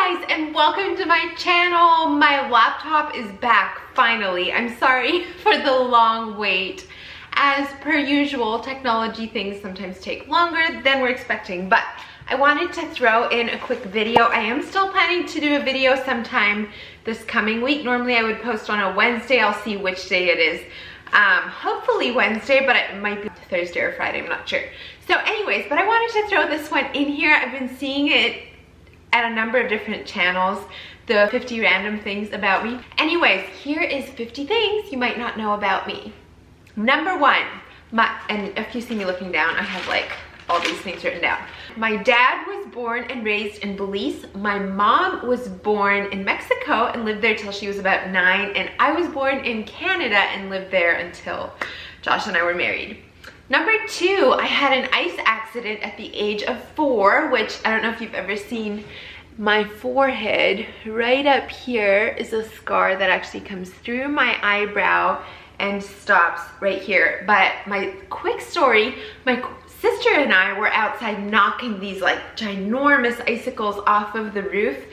guys, and welcome to my channel. My laptop is back finally. I'm sorry for the long wait. As per usual, technology things sometimes take longer than we're expecting, but I wanted to throw in a quick video. I am still planning to do a video sometime this coming week. Normally I would post on a Wednesday. I'll see which day it is. Hopefully Wednesday, but it might be Thursday or Friday, I'm not sure. So anyways, but I wanted to throw this one in here. I've been seeing it at a number of different channels, the 50 random things about me. Anyways, here is 50 things you might not know about me. Number one, and if you see me looking down, I have like all these things written down. My dad was born and raised in Belize. My mom was born in Mexico and lived there till she was about 9, and I was born in Canada and lived there until Josh and I were married. Number two, I had an ice accident at the age of 4, which I don't know if you've ever seen my forehead. Right up here is a scar that actually comes through my eyebrow and stops right here. But my quick story, my sister and I were outside knocking these like ginormous icicles off of the roof,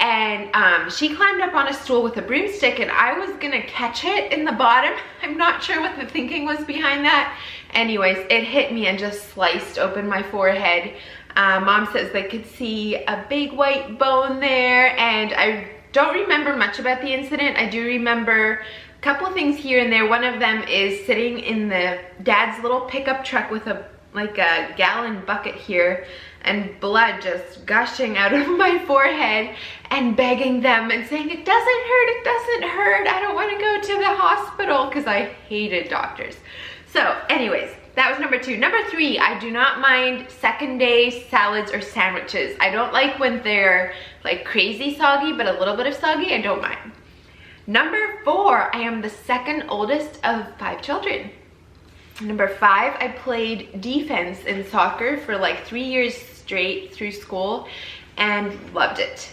and she climbed up on a stool with a broomstick and I was gonna catch it in the bottom. I'm not sure what the thinking was behind that. Anyways, it hit me and just sliced open my forehead. Mom says they could see a big white bone there, and I don't remember much about the incident. I do remember a couple of things here and there. One of them is sitting in the dad's little pickup truck with a gallon bucket here and blood just gushing out of my forehead, and begging them and saying, it doesn't hurt, I don't want to go to the hospital, because I hated doctors. So anyways, that was number two. Number three, I do not mind second day salads or sandwiches. I don't like when they're like crazy soggy, but a little bit of soggy, I don't mind. Number four, I am the second oldest of 5 children. Number 5, I played defense in soccer for like 3 years straight through school and loved it.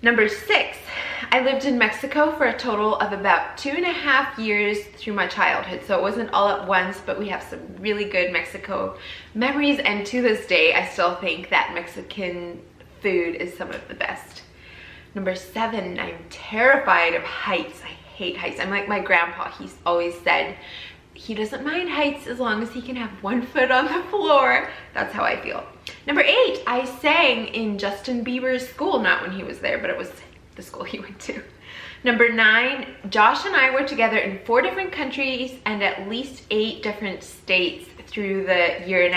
Number 6, I lived in Mexico for a total of about 2.5 years through my childhood. So it wasn't all at once, but we have some really good Mexico memories, and to this day, I still think that Mexican food is some of the best. Number 7, I'm terrified of heights. I hate heights. I'm like my grandpa. He's always said he doesn't mind heights as long as he can have 1 foot on the floor. That's how I feel. Number 8, I sang in Justin Bieber's school, not when he was there, but it was the school he went to. Number 9, Josh and I were together in 4 different countries and at least 8 different states through the 1.5 years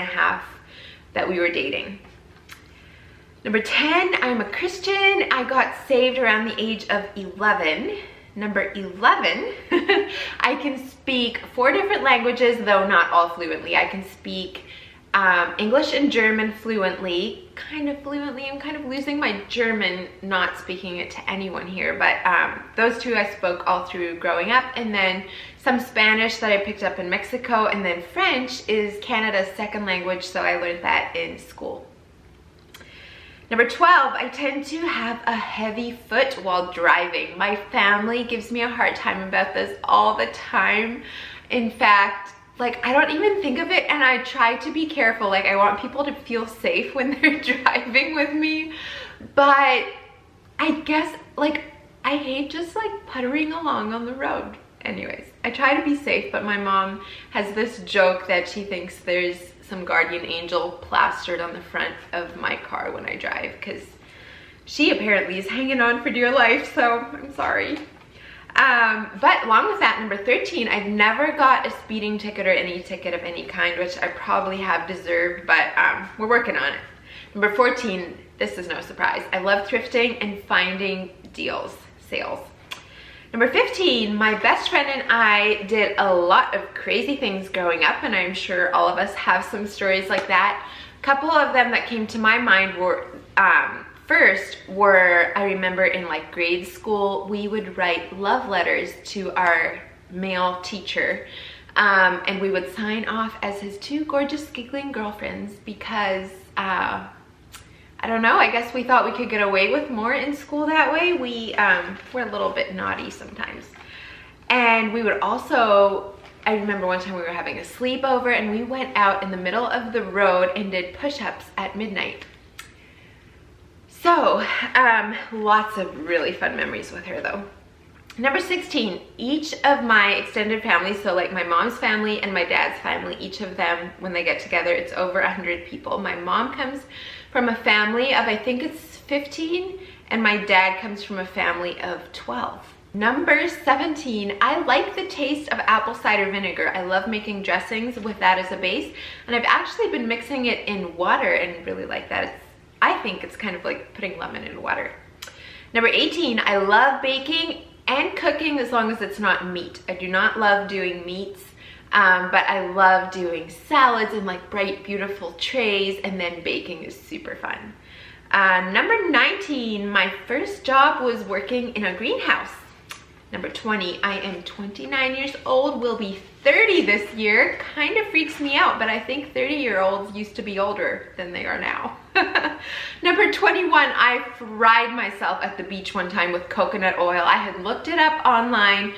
that we were dating. Number 10, I'm a Christian. I got saved around the age of 11. Number 11, I can speak 4 different languages, though not all fluently. I can speak English and German fluently, kind of fluently. I'm kind of losing my German, not speaking it to anyone here, but those 2 I spoke all through growing up, and then some Spanish that I picked up in Mexico, and then French is Canada's 2nd language, so I learned that in school. Number 12, I tend to have a heavy foot while driving. My family gives me a hard time about this all the time. In fact, like, I don't even think of it, and I try to be careful. Like, I want people to feel safe when they're driving with me, but I guess, like, I hate just like puttering along on the road. Anyways, I try to be safe, but my mom has this joke that she thinks there's some guardian angel plastered on the front of my car when I drive, because she apparently is hanging on for dear life, so I'm sorry. But along with that, number 13, I've never got a speeding ticket or any ticket of any kind, which I probably have deserved, but we're working on it. Number 14, this is no surprise, I love thrifting and finding deals, sales. Number 15, my best friend and I did a lot of crazy things growing up, and I'm sure all of us have some stories like that. A couple of them that came to my mind were, first were, I remember in like grade school, we would write love letters to our male teacher, and we would sign off as his 2 gorgeous giggling girlfriends because, I don't know, I guess we thought we could get away with more in school that way. We were a little bit naughty sometimes. And we would also, I remember one time we were having a sleepover and we went out in the middle of the road and did push-ups at midnight. So, lots of really fun memories with her though. Number 16, each of my extended families, so like my mom's family and my dad's family, each of them, when they get together, it's over 100 people. My mom comes from a family of, I think it's 15, and my dad comes from a family of 12. Number 17, I like the taste of apple cider vinegar. I love making dressings with that as a base, and I've actually been mixing it in water and really like that. I think it's kind of like putting lemon in water. Number 18, I love baking and cooking as long as it's not meat. I do not love doing meats, but I love doing salads and like bright, beautiful trays, and then baking is super fun. Number 19, my first job was working in a greenhouse. Number 20, I am 29 years old, will be 30 this year. Kind of freaks me out, but I think 30-year-olds used to be older than they are now. Number 21, I fried myself at the beach one time with coconut oil. I had looked it up online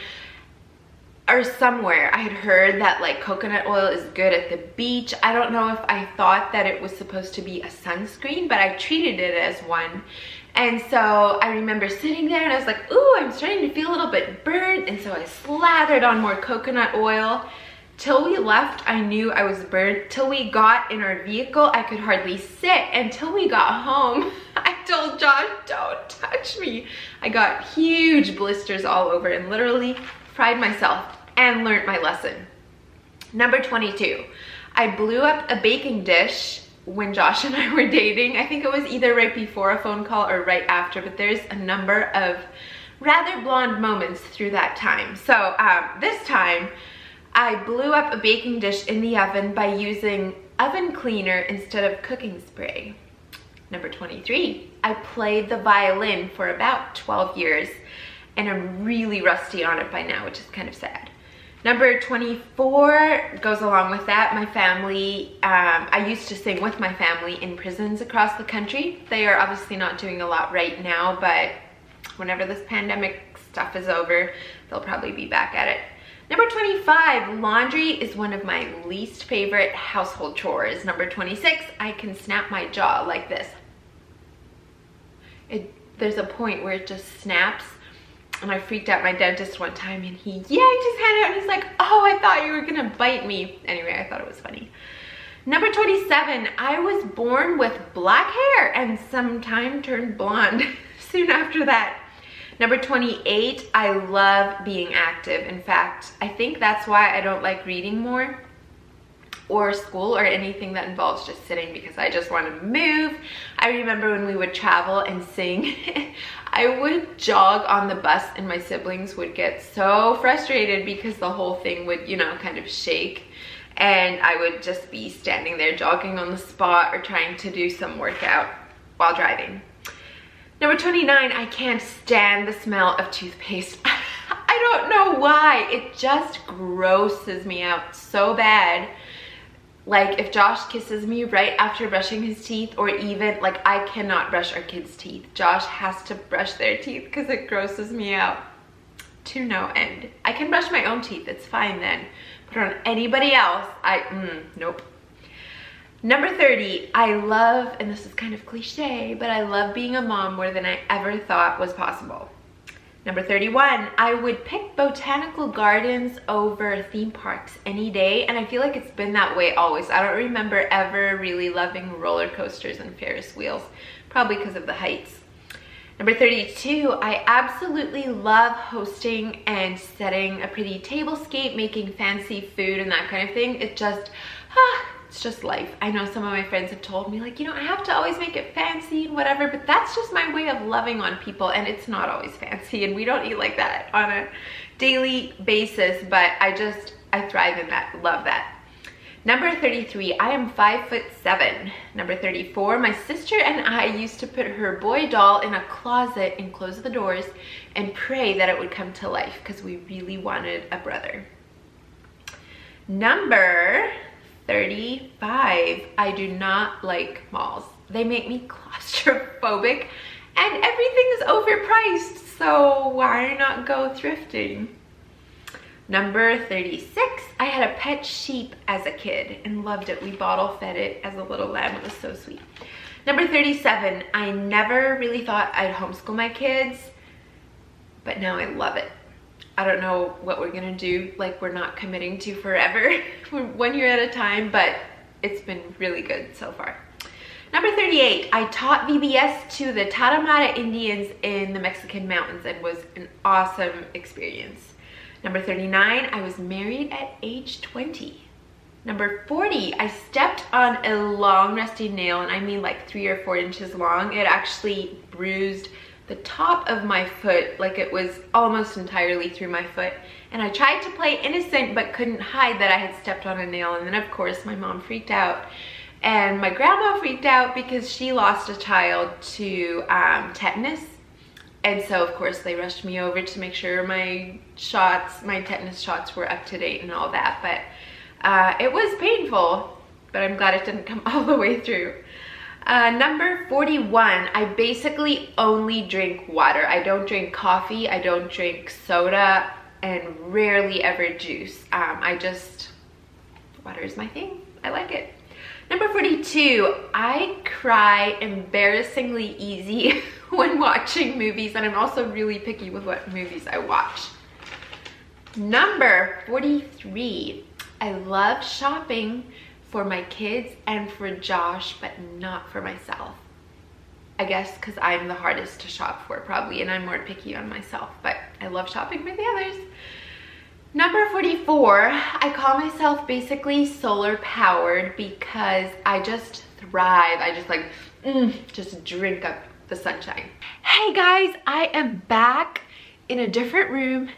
or somewhere. I had heard that like coconut oil is good at the beach. I don't know if I thought that it was supposed to be a sunscreen, but I treated it as one. And so I remember sitting there and I was like, ooh, I'm starting to feel a little bit burnt. And so I slathered on more coconut oil. Till we left, I knew I was burnt. Till we got in our vehicle, I could hardly sit. Until we got home, I told Josh, don't touch me. I got huge blisters all over and literally fried myself and learned my lesson. Number 22, I blew up a baking dish when Josh and I were dating. I think it was either right before a phone call or right after, but there's a number of rather blonde moments through that time. So this time, I blew up a baking dish in the oven by using oven cleaner instead of cooking spray. Number 23, I played the violin for about 12 years and I'm really rusty on it by now, which is kind of sad. Number 24 goes along with that. My family, I used to sing with my family in prisons across the country. They are obviously not doing a lot right now, but whenever this pandemic stuff is over, they'll probably be back at it. Number 25, laundry is one of my least favorite household chores. Number 26, I can snap my jaw like this. There's a point where it just snaps. And I freaked out my dentist one time and he yanked his hand out and he's like, oh, I thought you were gonna bite me. Anyway, I thought it was funny. Number 27, I was born with black hair and sometime turned blonde soon after that. Number 28, I love being active. In fact, I think that's why I don't like reading more or school or anything that involves just sitting, because I just want to move. I remember when we would travel and sing, I would jog on the bus and my siblings would get so frustrated because the whole thing would, you know, kind of shake. And I would just be standing there jogging on the spot or trying to do some workout while driving. Number 29, I can't stand the smell of toothpaste. I don't know why, it just grosses me out so bad. Like if Josh kisses me right after brushing his teeth, or even like I cannot brush our kids' teeth. Josh has to brush their teeth because it grosses me out to no end. I can brush my own teeth, it's fine then. But on anybody else, nope. Number 30, I love, and this is kind of cliche, but I love being a mom more than I ever thought was possible. Number 31, I would pick botanical gardens over theme parks any day, and I feel like it's been that way always. I don't remember ever really loving roller coasters and Ferris wheels, probably because of the heights. Number 32, I absolutely love hosting and setting a pretty tablescape, making fancy food and that kind of thing. It's just life. I know some of my friends have told me, like, you know, I have to always make it fancy and whatever, but that's just my way of loving on people, and it's not always fancy, and we don't eat like that on a daily basis, but I thrive in that, love that. Number 33, I am 5'7". Number 34, my sister and I used to put her boy doll in a closet and close the doors and pray that it would come to life because we really wanted a brother. Number 35, I do not like malls. They make me claustrophobic and everything is overpriced, so why not go thrifting? Number 36, I had a pet sheep as a kid and loved it. We bottle fed it as a little lamb. It was so sweet. Number 37, I never really thought I'd homeschool my kids, but now I love it. I don't know what we're gonna do, like we're not committing to forever. We're 1 year at a time, but it's been really good so far. Number 38, I taught VBS to the Tarahumara Indians in the Mexican mountains and was an awesome experience. Number 39, I was married at age 20. Number 40, I stepped on a long rusty nail, and I mean like 3 or 4 inches long. It actually bruised the top of my foot, like it was almost entirely through my foot. And I tried to play innocent but couldn't hide that I had stepped on a nail. And then of course my mom freaked out, and my grandma freaked out because she lost a child to tetanus. And so of course they rushed me over to make sure my tetanus shots were up to date and all that. But it was painful, but I'm glad it didn't come all the way through. Number 41, I basically only drink water. I don't drink coffee, I don't drink soda, and rarely ever juice. Water is my thing. I like it. Number 42, I cry embarrassingly easy when watching movies, and I'm also really picky with what movies I watch. Number 43, I love shopping for my kids and for Josh, but not for myself. I guess because I'm the hardest to shop for probably, and I'm more picky on myself, but I love shopping for the others. Number 44, I call myself basically solar powered because I just thrive. I just like, just drink up the sunshine. Hey guys, I am back in a different room.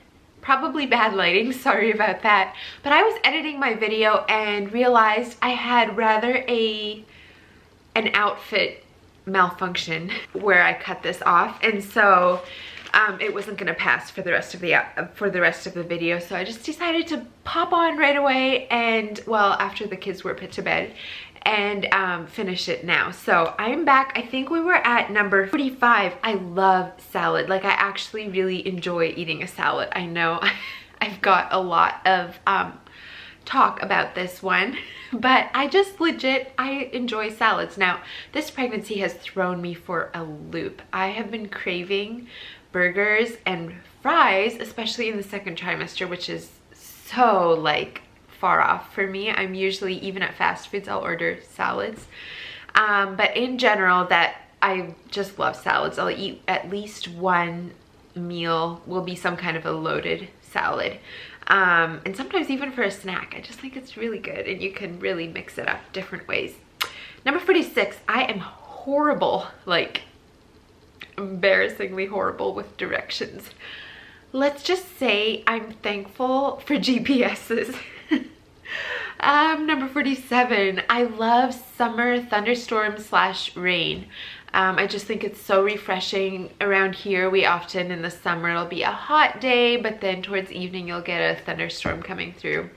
Probably bad lighting, sorry about that. But I was editing my video and realized I had rather an outfit malfunction where I cut this off, and so it wasn't gonna pass for the rest of the video. So I just decided to pop on right away, and well, after the kids were put to bed, and finish it now. So I'm back. I think we were at number 45. I love salad. Like, I actually really enjoy eating a salad. I know I've got a lot of talk about this one, but I enjoy salads. Now, this pregnancy has thrown me for a loop. I have been craving burgers and fries, especially in the second trimester, which is so like far off for me. I'm usually, even at fast foods, I'll order salads. But in general, that I just love salads. I'll eat at least one meal will be some kind of a loaded salad. And sometimes even for a snack. I just think it's really good, and you can really mix it up different ways. Number 46, I am horrible, like embarrassingly horrible with directions. Let's just say I'm thankful for GPSs. Number 47, I love summer thunderstorms / rain. I just think it's so refreshing. Around here, we often in the summer, it'll be a hot day, but then towards evening you'll get a thunderstorm coming through.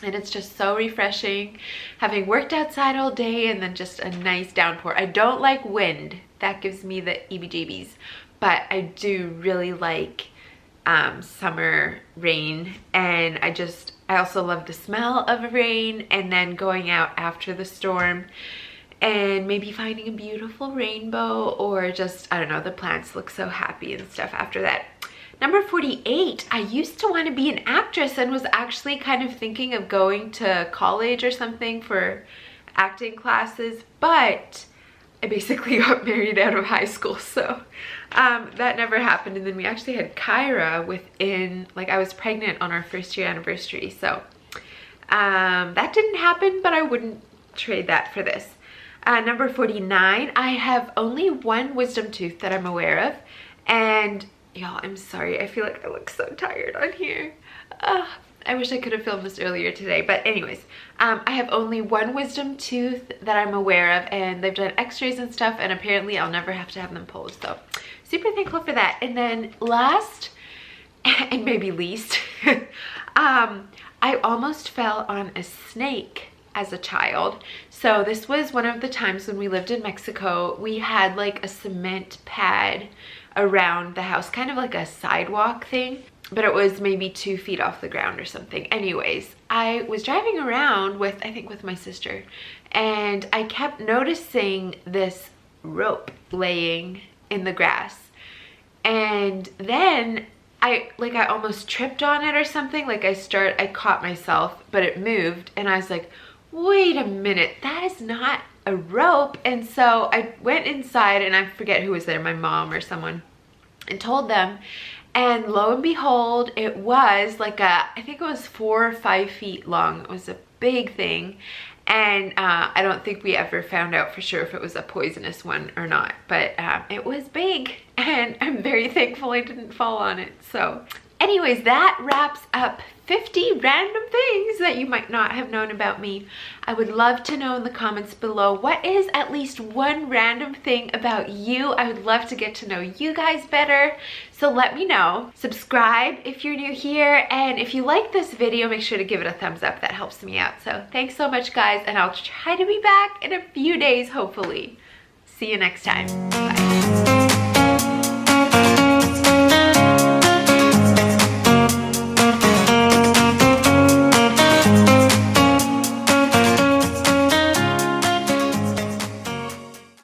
And it's just so refreshing having worked outside all day and then just a nice downpour. I don't like wind. That gives me the EBGBs, but I do really like summer rain, and I also love the smell of rain, and then going out after the storm and maybe finding a beautiful rainbow, or just, I don't know, the plants look so happy and stuff after that. Number 48, I used to want to be an actress and was actually kind of thinking of going to college or something for acting classes, but I basically got married out of high school, so that never happened. And then we actually had Kyra within, like, I was pregnant on our first year anniversary, so that didn't happen, but I wouldn't trade that for this. Number 49, I have only one wisdom tooth that I'm aware of, and y'all, I'm sorry, I feel like I look so tired on here. I wish I could have filmed this earlier today, but anyways, I have only one wisdom tooth that I'm aware of, and they've done x-rays and stuff, and apparently I'll never have to have them pulled, so super thankful for that. And then last, and maybe least, I almost fell on a snake as a child. So this was one of the times when we lived in Mexico. We had like a cement pad around the house, kind of like a sidewalk thing, but it was maybe 2 feet off the ground or something. Anyways, I was driving around with, I think with my sister, and I kept noticing this rope laying in the grass. And then I almost tripped on it or something. Like I caught myself, but it moved, and I was like, wait a minute, that is not a rope. And so I went inside, and I forget who was there, my mom or someone, and told them, and lo and behold, it was like I think it was 4 or 5 feet long. It was a big thing. And I don't think we ever found out for sure if it was a poisonous one or not, but it was big, and I'm very thankful I didn't fall on it. So anyways, that wraps up 50 random things that you might not have known about me. I would love to know in the comments below, what is at least one random thing about you? I would love to get to know you guys better. So let me know. Subscribe if you're new here, and if you like this video, make sure to give it a thumbs up. That helps me out. So thanks so much, guys, and I'll try to be back in a few days, hopefully. See you next time. Bye.